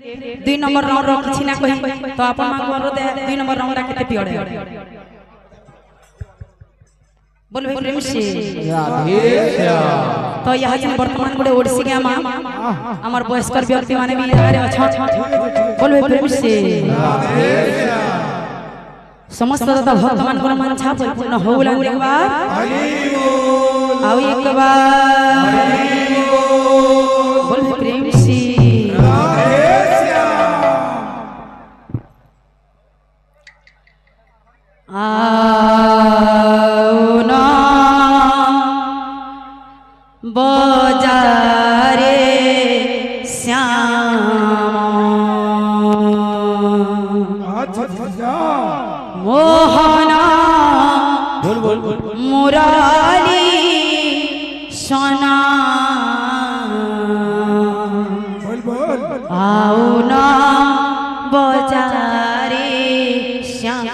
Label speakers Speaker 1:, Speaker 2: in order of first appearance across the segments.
Speaker 1: दुई number round रो किछि ना कहि तो आपन मांग अनुरोध है दुई नंबर राउंड रा केते पियड़े बोल भाई प्रेम से तो यहाँ से वर्तमान गोटे ओडिसी गामा हमार वयस्कर व्यक्ति माने भी आरे अच्छा बोल भाई प्रेम से समस्त दाता भक्त मान को मन छा परिपूर्ण होउला एक बार आओ एक बार बोल भाई प्रेम से आओ ना बजारे श्याम मोहना मुरारी सोना आओ ना बजारे श्याम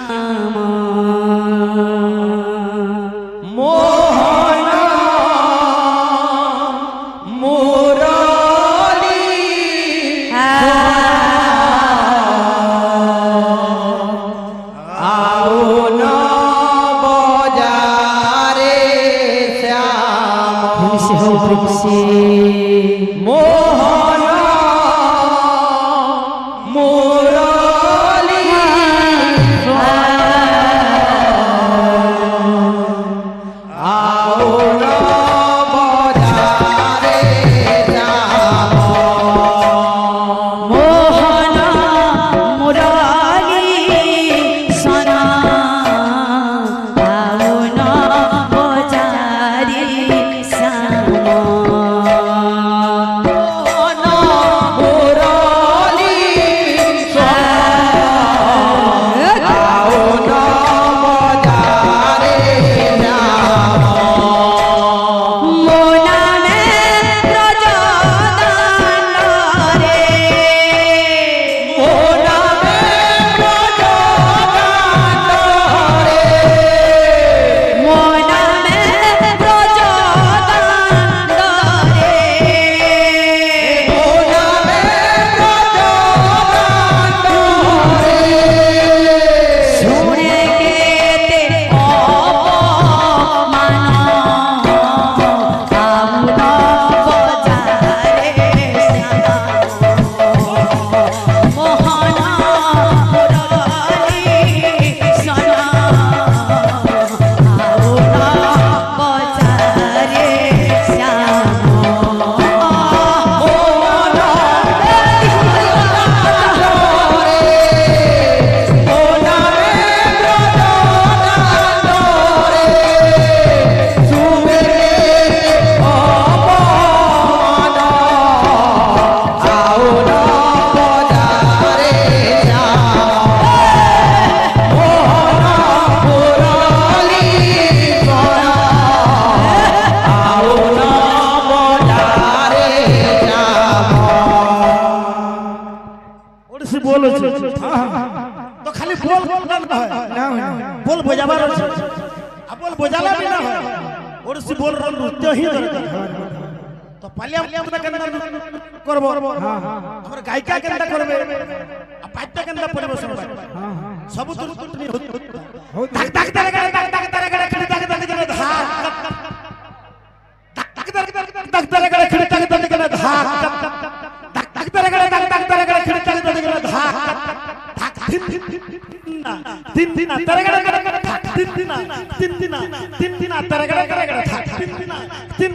Speaker 2: तो खाली बोल बोल बजाबार बोल बजाला भी ना ओडिसी बोल नृत्य ही तो पालिया केनता करबो हमर गायिका केनता करबे आ पाठ्य केनता परिवेशन सब त्रुटि धक धक धक धक धक धक खिड़ी धक धक धक धक धक धक खिड़ी धक धक धक धक धक धक धक खिड़ी धक धक धक तीन दिन तरगड़ तीन दिन तरगड़ तीन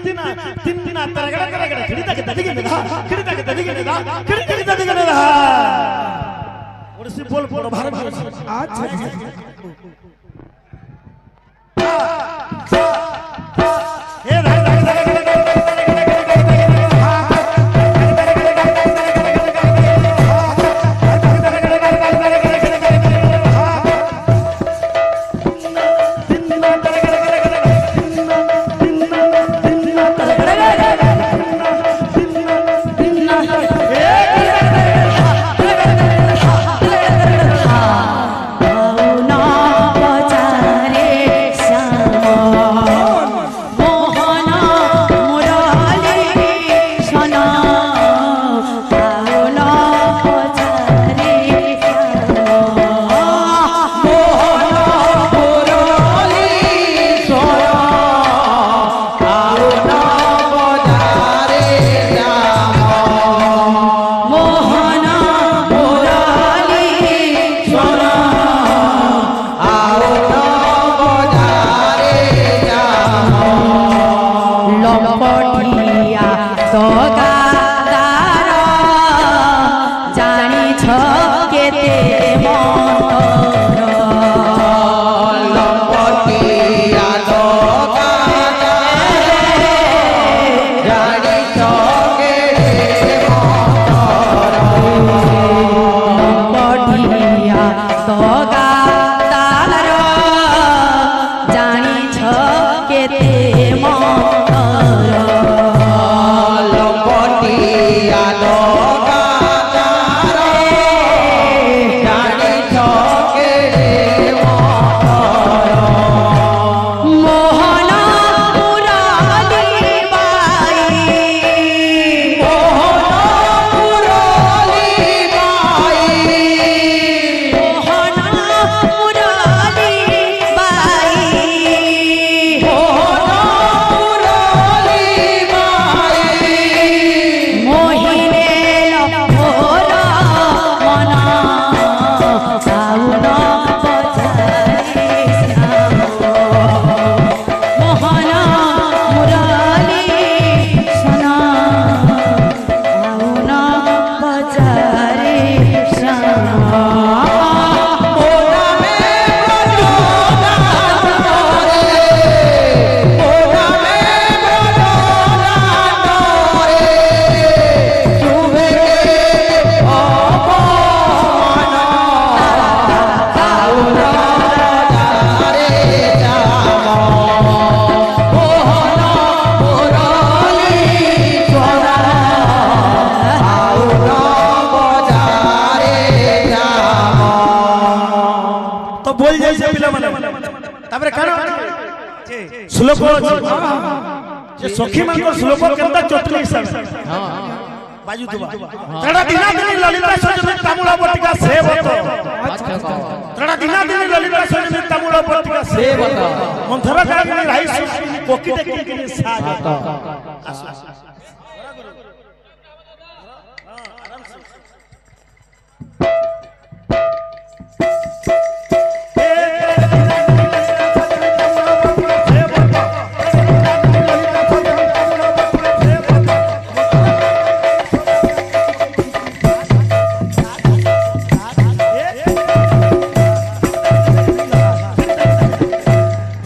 Speaker 2: दिन तरगड़ खिड़ी तक ददिगे ओडिसी बोल बोल भारत अच्छा ए তারপরে কারণ শ্লোক যে সখী ମାନଙ୍କ শ্লোক কেনতা চটনি হিসাবে বাজু তুবা ত্রড়া দিনা দিনি ললিতা সজনী তামুল বটিকা সেবত ত্রড়া দিনা দিনি ললিতা সজনী তামুল বটিকা সেবত মন্থরা কাগনি রাই সুনি কোকি দেখি কিনি সাজত আসো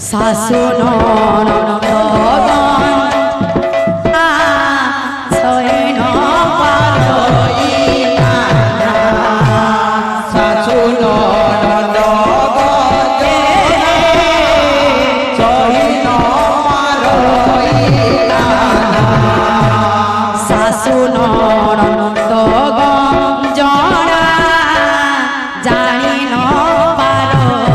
Speaker 1: सासु ननद सैन पारई सासु ननद सैन पारई सासु ननद जड़ा जानी न पारकी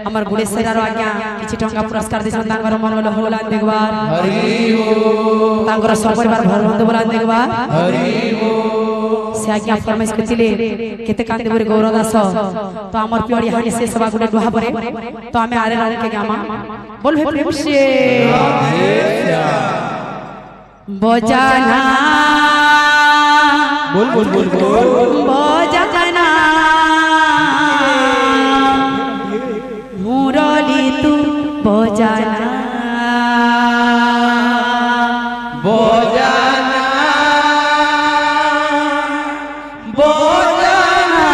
Speaker 1: আমার গুড়েশ্বরার আজ্ঞা কিছু টঙ্কা পুরস্কার দিছেন তাঙ্গর মঙ্গল হলান দেখবার হরি বল তাঙ্গর সপরিবার ভরবন্ধ বলান দেখবার হরি বল সে আজ্ঞা ফরমাইশ করছিলে কেতে কান্দে বরে গৌর দাস তো আমার পিয়ড়ি হানি সে সভা গুড়ে ডুহা পরে তো আমি আরে রাউকে গামা বলবে প্রেম সে বজানা
Speaker 3: बोल बोल बोल बोल
Speaker 1: बजाना मुरली तू बजाना
Speaker 3: बजाना बजाना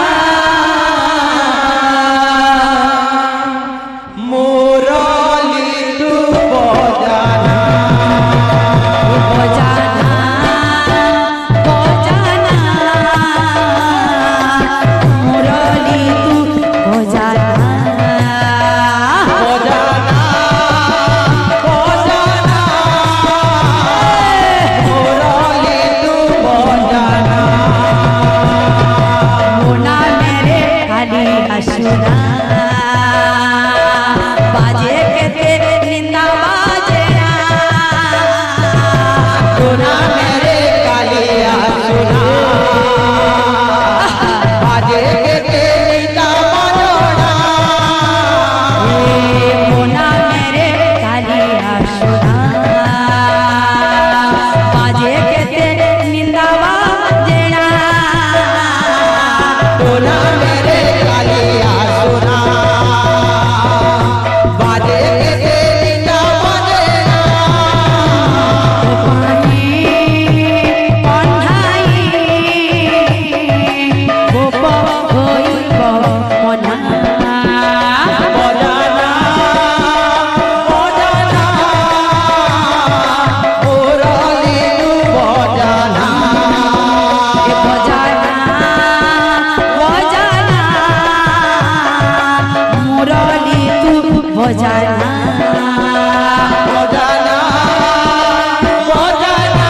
Speaker 3: मुरली तू बजाना
Speaker 1: बजाना बजाना मुरली तू बजाना
Speaker 3: बजाना बजाना मुरली तू बजाना
Speaker 1: मोना मेरे खाली हसुना बाजे के ते निंदा बाजेना
Speaker 3: सुना मेरे कालिया सुना बाजे के तेरी दामनोड़ा
Speaker 1: मोना मेरे खाली हसुना बाजे के ते निंदा बाजेना
Speaker 3: सुना मेरे कालिया सुना बाजे के तेरी दामनोड़ा
Speaker 1: पानी पन्हाई गोप होइब मना
Speaker 3: बजाना बजाना मुरली तू बजाना
Speaker 1: बजाना बजाना मुरली तू बजाना
Speaker 3: बजाना बजाना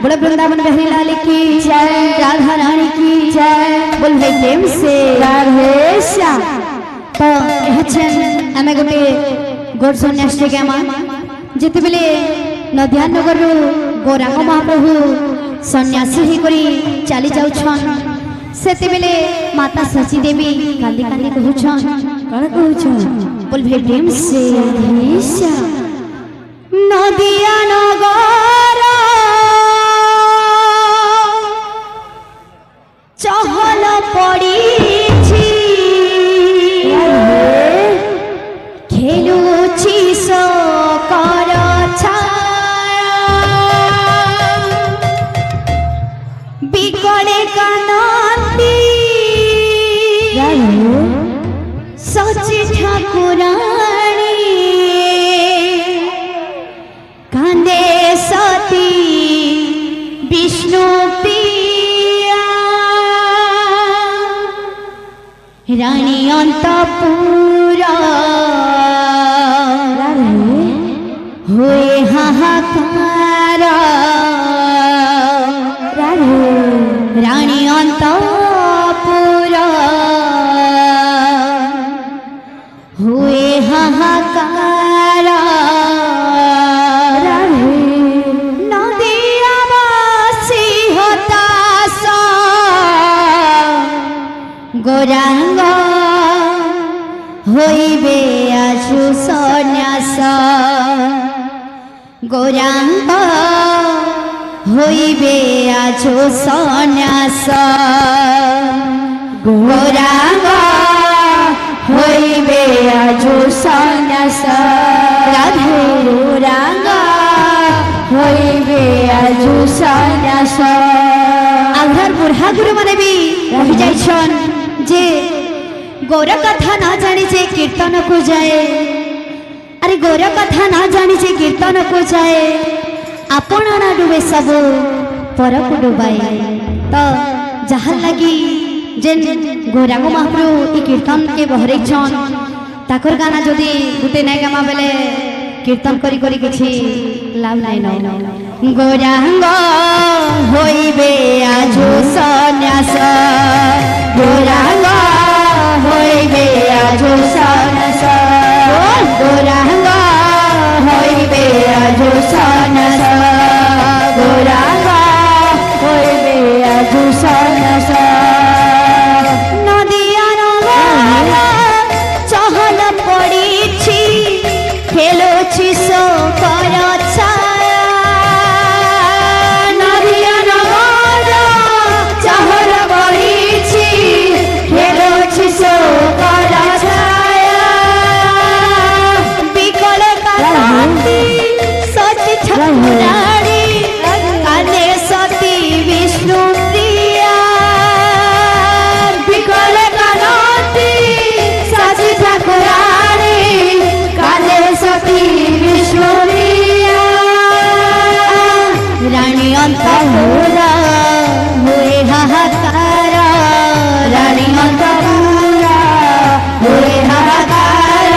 Speaker 4: बोलो वृंदावन बिहारी लाल की जय, राधा रानी की जय। बोल भाई प्रेम से राधे श्याम। तो एहचन आमे गोटे गोड सन्यासी के मा जेते बेले नदिया नगर रो गौरांग महाप्रभु सन्यासी ही करी चली जाउछन सेते बेले माता सची देवी कांदी कांदी कहउछन कण कहउछन बोल भाई प्रेम से राधे श्याम। नदिया नगर चहल पड़ी खेलुछि सकर बिकड़े कानती सची ठाकुरानी कांदे सती विष्णु प्रिया रानी अंतपुरा हुए हाहाकार रानी अंतपुरा हुए हाहाकार नदिया बासी हताश गौरांग होइबे आशु सन्यास गौरांग होइबे आशु सन्यास गौरांग होइबे आशु सन्यास राधे गौरांग होइबे आशु सन्यास। आधार बुढ़ा गुरु माने भी रही जाइछन जे गौर कथा ना जानी जे कीर्तन को जाए अरे गौर कथा ना जानी जे कीर्तन को जाए आपण ना डूबे सब पर को डुबाए। तो जहाँ लगी जेन गौरांग महाप्रभु ई कीर्तन के बहरे छन ताकर गाना जदि गुटे नाय गामा बेले कीर्तन करी करी किछि लाभ नाय न। गौरांग होइबे आजु सन्यास गौरांग होइबे आजु सन्यास गौरांग होइबे आजु सन्यास गौरांग होइबे आजु सन्यास। नदिया नगर चहल पड़िछि खेलुछि सकर छाया नदिया नगर चहल पड़िछि खेलुछि सकर छाया बिकल कांति सची ठाकुरानी काने सती विष्णु प्रिया बिकल कांति सची ठाकुरानी काने सती विष्णु प्रिया रानी अंतपुरा हुए हाहाकार रानी अंतपुरा हुए हाहाकार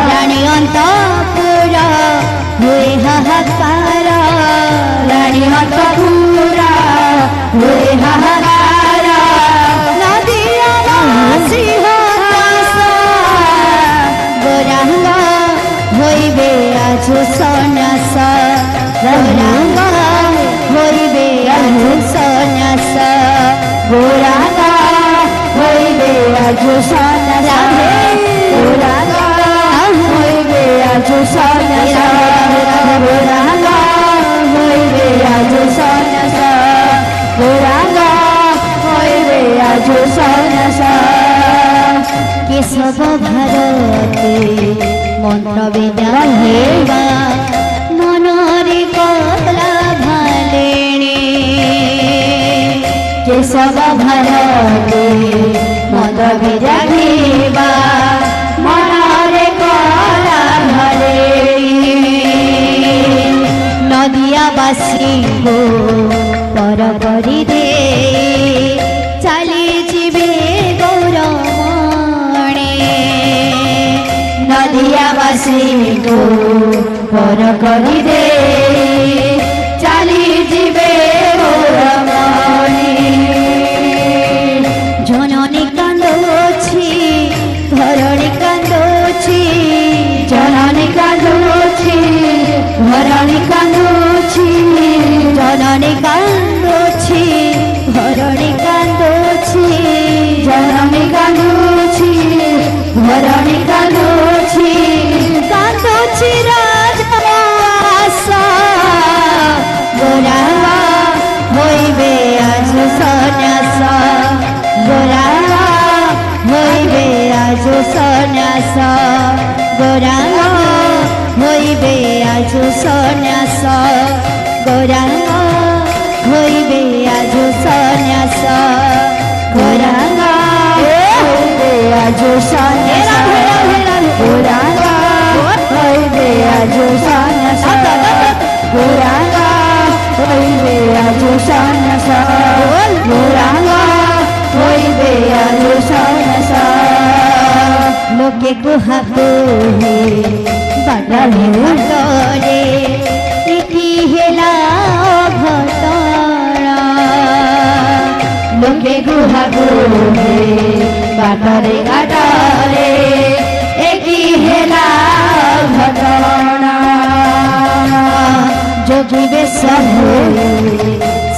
Speaker 4: रानी अंतपुरा हुए हाहाकार रानी अंतपुरा हुए हाहाकार नदिया बासी हताश गौरांग होइबे आजु सन्यास गौरांग होइबे आजु सन्यास गौरांग होइबे आजु सन्यास गौरांग होइबे आजु सन्यास गौरांग होइबे आजु सन्यास गौरांग होइबे आजु सन्यास। केशव भारती मंत्र विद्या हेबा मनरे कला भालेणी केशव भारती मंत्र विद्या हेबा मनरे कला भालेणी नदिया बासी को पर करी दे चली जीवे गौरमणे नदिया बासी को पर करी दे चली जीवे মনি জননী কান্দছি ধরণী কান্দছি জননী কান্দছি ধরণী কান্দছি জননী কান্দছি ধরণী কান্দছি জননী কান্দছি ধরণী কান্দছি কান্দছি রাজবাস গোরা হইবে আজ সন্ন্যাস গোরা হইবে আজ সন্ন্যাস গোরা হইবে আজ সন্ন্যাস গোরা হইবে আজ সন্ন্যাস গোরা হইবে আজ সন্ন্যাস গোরা হইবে আজ সন্ন্যাস গোরা হইবে আজ সন্ন্যাস গোরা হইবে আজ সন্ন্যাস লোকে গুহা কহে বাটারে বাটারে ইতি হেলা ঘটনা লোকে গুহা কহে বাটারে ঘাটারে ইতি হেলা ঘটনা যোগী বেশ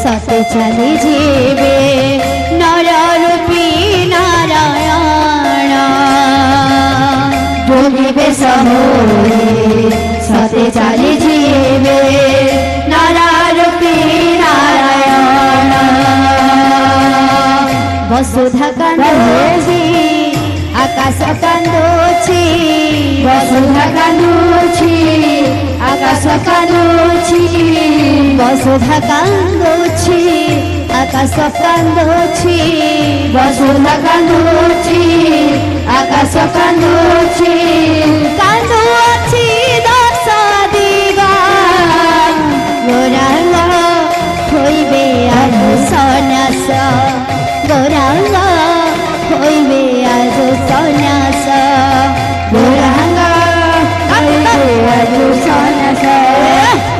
Speaker 4: সতে চালি যাবে নররূপী নারায়ণ যোগী বেশ সতে চালি যাবে নররূপী নারায়ণ বসুধা কান্দছি আকাশ কান্দছি বসুধা কান্দছি আকাশ কান্দছি বসুধা কান্দছি আকাশ কান্দছি বসুধা কান্দছি আকাশ কান্দছি কান্দছি দশ দিগা গোরাঙ্গ হইবে আজ সন্ন্যাস গোরাঙ্গ হইবে আজ সন্ন্যাস গোরাঙ্গ হইবে আজ সন্ন্যাস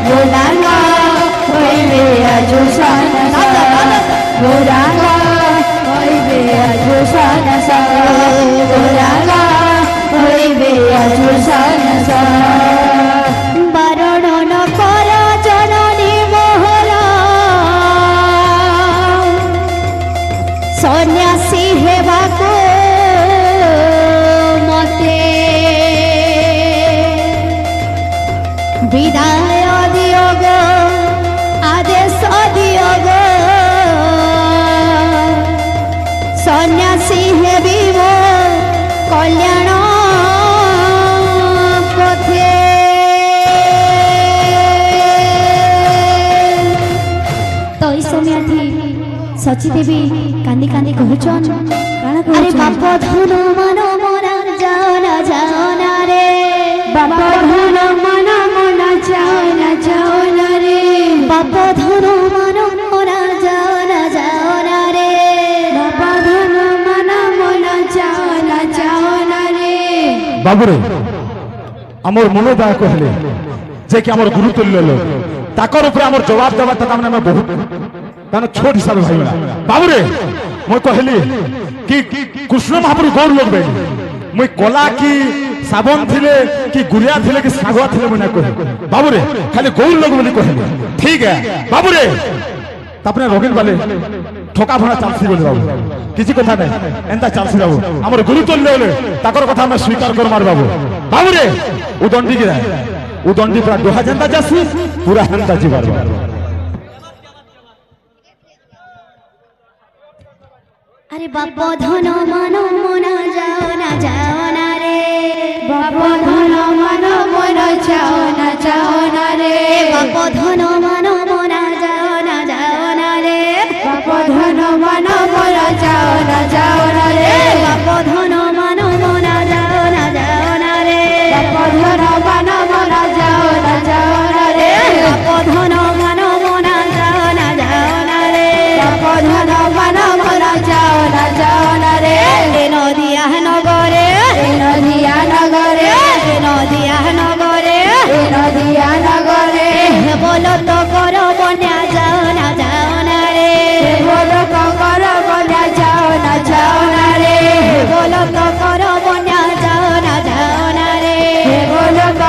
Speaker 4: গোরাঙ্গ হইবে আজ সন্ন্যাস গোরাঙ্গ হইবে আজ সন্ন্যাস গোরাঙ্গ হইবে আজ সন্ন্যাস বারণ কর জননী মোহরা সন্ন্যাসী হেবাকো মতে বিদায় দিও গো আদেশ দিও গো সন্ন্যাসী হেবি মো কল্যাণ পথে তো এই সময় সচি দেবী কান্দি কান্দি কহুছন আরে বাপ ধন মন মরা যাও না রে বাপ ধন মন মনা যাও না রে বাপ ধন মন মরা যাও না রে বাপ ধন মন মনা যাও না রে
Speaker 2: বাবুরে আমার মনোদয় কহিলে যে কি আমার গুরু তুল্য লোক তাকর উপরে আমার জবাব দেওয়াটা তার মানে বহুত তার ছোট হিসাবে ভাইবা বাবুরে মই কহিলি কি কৃষ্ণ মহাপ্রভু গৌর লোক বেনি মই কলা কি সাবন থিলে কি গুড়িয়া থিলে কি সাগুয়া থিলে মই না কহি বাবুরে খালি গৌর লোক বলি কহিলি ঠিক আছে বাবুরে তারপরে রগিন বালে ঠকা ভরা চালছি বলে বাবু কিছু কথা নাই এন্তা চালছি বাবু আমার গুরু তুল্য হলে তাকর কথা আমরা স্বীকার করমার বাবু বাবুরে উদণ্ডি কি রায় উদণ্ডি পুরা দোহা জানতা যাসি পুরা হান্তা জিবার
Speaker 4: আরে বাপ ধন মন মনা যাও না রে বাপ ধন মন মনা যাও না রে বাপ ধন মন মনা যাও না রে বাপ ধন মন মনা যাও না রে বাপ ধন মন মনা যাও না রে বাপ ধন মন মনা যাও না রে বাপ ধন মন মনা যাও না রে বাপ ধন মন মনা যাও না রে নদিয়া নগরে